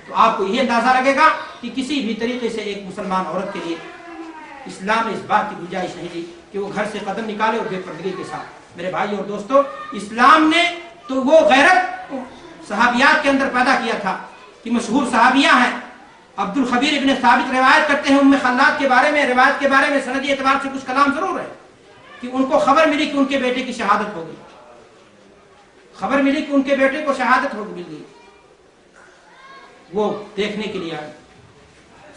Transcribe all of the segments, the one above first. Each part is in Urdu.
تو آپ کو یہ اندازہ لگے گا کہ کسی بھی طریقے سے ایک مسلمان عورت کے لیے اسلام نے اس بات کی گنجائش نہیں دی کہ وہ گھر سے قدم نکالے اور بے پردگی کے ساتھ۔ میرے بھائی اور دوستو، اسلام نے تو وہ غیرت صحابیات کے اندر پیدا کیا تھا کہ مشہور صحابیہ ہیں، عبد الخبیر ابن ثابت روایت کرتے ہیں ام خلاد کے بارے میں، روایت کے بارے میں سندی اعتبار سے کچھ کلام ضرور ہے کہ ان کو خبر ملی کہ ان کے بیٹے کی شہادت ہو گئی، خبر ملی کہ ان کے بیٹے کو شہادت ہو گئی، وہ دیکھنے کے لیے آئے۔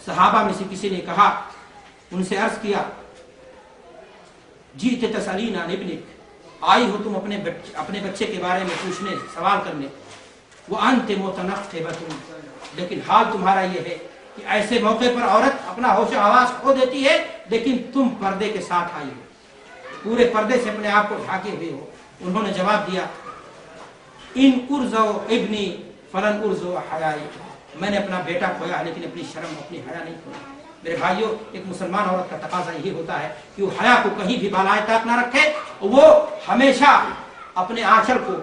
صحابہ میں سے کسی نے کہا، ان سے عرض کیا، جیت تسالین عن ابنک، آئی ہو تم اپنے بچے کے بارے میں پوچھنے، سوال کرنے، وانت متنقبۃ، لیکن حال تمہارا یہ ہے کہ ایسے موقع پر عورت اپنا ہوش و حواس کھو دیتی ہے، لیکن تم پردے کے ساتھ آئی ہو، پورے پردے سے اپنے آپ کو ڈھانکے ہوئے ہو۔ انہوں نے جواب دیا، ان ارزو ابنی فلن ارزو حیائی، میں نے اپنا بیٹا کھویا لیکن اپنی شرم، اپنی حیا نہیں کھویا۔ میرے بھائیوں، ایک مسلمان عورت کا تقاضا یہی ہوتا ہے کہ وہ حیا کو کہیں بھی بالائے طاق نہ رکھے، وہ ہمیشہ اپنے آنچل کو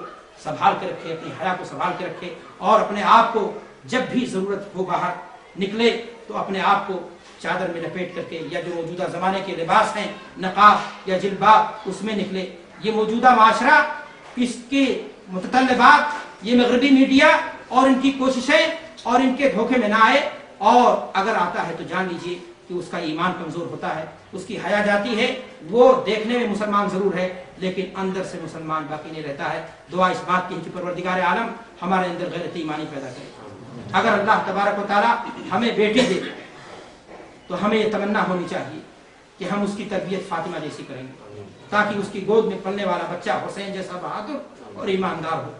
سنبھال کے رکھے، اپنی حیا کو سنبھال کے رکھے، اور اپنے آپ کو جب بھی ضرورت ہو باہر نکلے تو اپنے آپ کو چادر میں لپیٹ کر کے، یا جو موجودہ زمانے کے لباس ہیں نقاب یا جلباب، اس میں نکلے۔ یہ موجودہ معاشرہ، اس کے متطلبات، یہ مغربی میڈیا اور ان کی کوششیں اور ان کے دھوکے میں نہ آئے، اور اگر آتا ہے تو جان لیجئے کہ اس کا ایمان کمزور ہوتا ہے، اس کی حیا جاتی ہے، وہ دیکھنے میں مسلمان ضرور ہے لیکن اندر سے مسلمان باقی نہیں رہتا ہے۔ دعا اس بات کی ہے کہ پروردگار عالم ہمارے اندر غیرت ایمانی پیدا کرے۔ اگر اللہ تبارک و تعالی ہمیں بیٹی دے تو ہمیں یہ تمنا ہونی چاہیے کہ ہم اس کی تربیت فاطمہ جیسی کریں گے، تاکہ اس کی گود میں پلنے والا بچہ حسین جیسا بہادر اور ایماندار ہو۔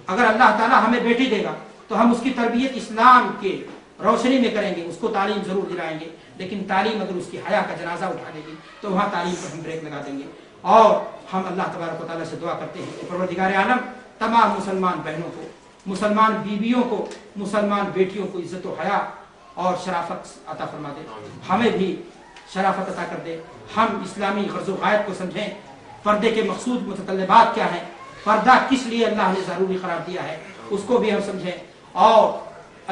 اگر اللہ تعالی ہمیں بیٹی دے گا تو ہم اس کی تربیت اسلام کے روشنی میں کریں گے، اس کو تعلیم ضرور دلائیں گے، لیکن تعلیم اگر اس کی حیا کا جنازہ اٹھا دے گی تو وہاں تعلیم پر ہم بریک لگا دیں گے۔ اور ہم اللہ تبارک و تعالیٰ سے دعا کرتے ہیں کہ پروردگار عالم تمام مسلمان بہنوں کو، مسلمان بیویوں کو، مسلمان بیٹیوں کو عزت و حیا اور شرافت عطا فرما دے، ہمیں بھی شرافت عطا کر دے، ہم اسلامی غرض و غایت کو سمجھیں، پردے کے مقصود متطلبات کیا ہیں، پردہ کس لیے اللہ نے ضروری قرار دیا ہے، اس کو بھی ہم سمجھیں، اور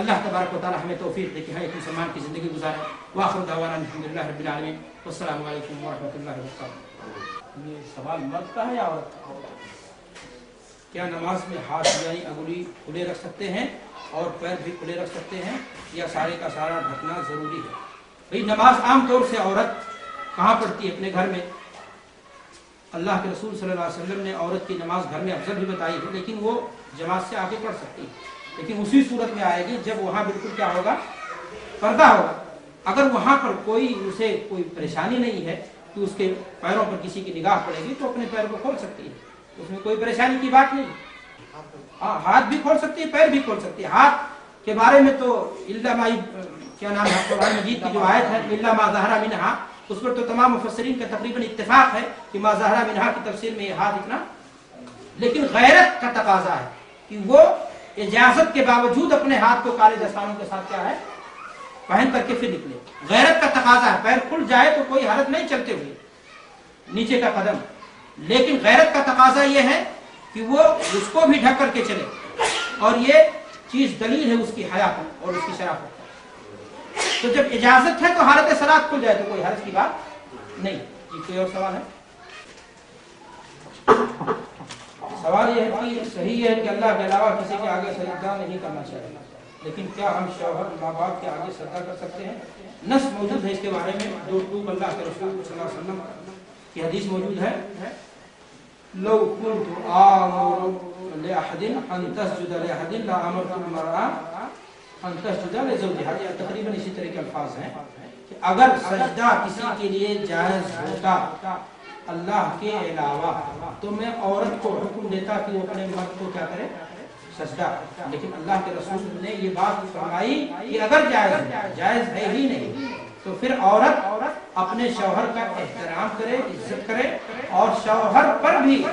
اللہ تبارک و تعالی ہمیں توفیق دے کہ ہر ایک مسلمان کی زندگی گزارے۔ وآخر دعوانا الحمدللہ رب العالمین، والسلام علیکم ورحمۃ اللہ وبرکاتہ۔ یہ سوال مرد کا ہے یا عورت کا؟ کیا نماز میں ہاتھ یعنی انگلی کھلے رکھ سکتے ہیں اور پیر بھی کھلے رکھ سکتے ہیں، یا سارے کا سارا ڈھکنا ضروری ہے؟ بھئی نماز عام طور سے عورت کہاں پڑھتی ہے؟ اپنے گھر میں۔ اللہ کے رسول صلی اللہ علیہ وسلم نے عورت کی نماز گھر میں افضل بھی بتائی ہے، لیکن وہ جماعت سے آگے پڑھ سکتی ہے، لیکن اسی صورت میں آئے گی جب وہاں بالکل کیا ہوگا، پردہ ہوگا۔ اگر وہاں پر اسے کوئی پریشانی نہیں ہے کہ اس کے پیروں پر کسی کی نگاہ پڑے گی تو اپنے پیر کو کھول سکتی ہے، اس میں کوئی پریشانی کی بات نہیں۔ ہاں، ہاتھ بھی کھول سکتی ہے، پیر بھی کھول سکتی ہے۔ ہاتھ کے بارے میں تو کیا نام ہے، قرآن مجید کی جو آیت ہے الا ما ظہر منہا، اس پر تو تمام مفسرین کا تقریباً اتفاق ہے کہ ما ظہر منہا کی تفسیر میں یہ ہاتھ اتنا، لیکن غیرت کا تقاضا ہے کہ وہ اجازت کے باوجود اپنے ہاتھ کو کالے دستانوں کے ساتھ کیا ہے پہن کر کے پھر نکلے۔ غیرت کا تقاضا ہے، پیر کھل جائے تو کوئی حرج نہیں چلتے ہوئے نیچے کا قدم، لیکن غیرت کا تقاضا یہ ہے کہ وہ اس کو بھی ڈھک کر کے چلے، اور یہ چیز دلیل ہے اس کی حیا پر اور اس کی شرافت پر۔ تو جب اجازت ہے تو حالت صلاۃ کھل جائے تو کوئی حرج کی بات نہیں۔ جی کوئی اور سوال ہے؟ سوال یہ ہے کہ صحیح ہے کہ اللہ کے علاوہ کسی کے آگے سجدہ نہیں کرنا چاہیے، لیکن کیا ہم شوہر ماں باپ کے آگے سجدہ کر سکتے ہیں؟ نص موجود ہے اس کے بارے میں، جو اللہ کے رسول صلی اللہ علیہ وسلم کی حدیث موجود ہے، لو كنت آمر لأحد ان تسجد لأحد لا امرت المرأة ان تسجد لزوجها، تقریباً اسی طرح کے الفاظ ہیں کہ اگر سجدہ کسی کے لیے جائز ہوتا اللہ کے علاوہ تو میں عورت کو حکم دیتا کہ وہ اپنے مرد کو کیا کرے، سجدہ۔ لیکن اللہ کے رسول نے یہ بات فرمائی کہ اگر جائز ہے ہی نہیں تو پھر عورت اپنے شوہر کا احترام کرے، عزت کرے، اور شوہر پر بھی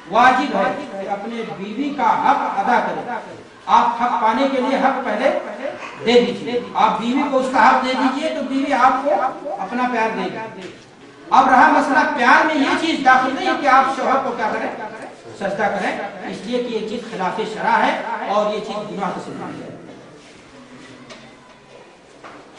واجب ہے کہ اپنے بیوی کا حق ادا کرے۔ آپ حق پانے کے لیے حق پہلے دے دیجئے، آپ بیوی کو اس کا حق دے دیجئے تو بیوی آپ کو اپنا پیار دے گی۔ اب رہا مسئلہ پیار میں، یہ چیز داخل نہیں کہ آپ شوہر کو کیا کریں، سجدہ کریں، اس لیے کہ یہ چیز خلاف شرع ہے اور یہ چیز گناہ سے ہے۔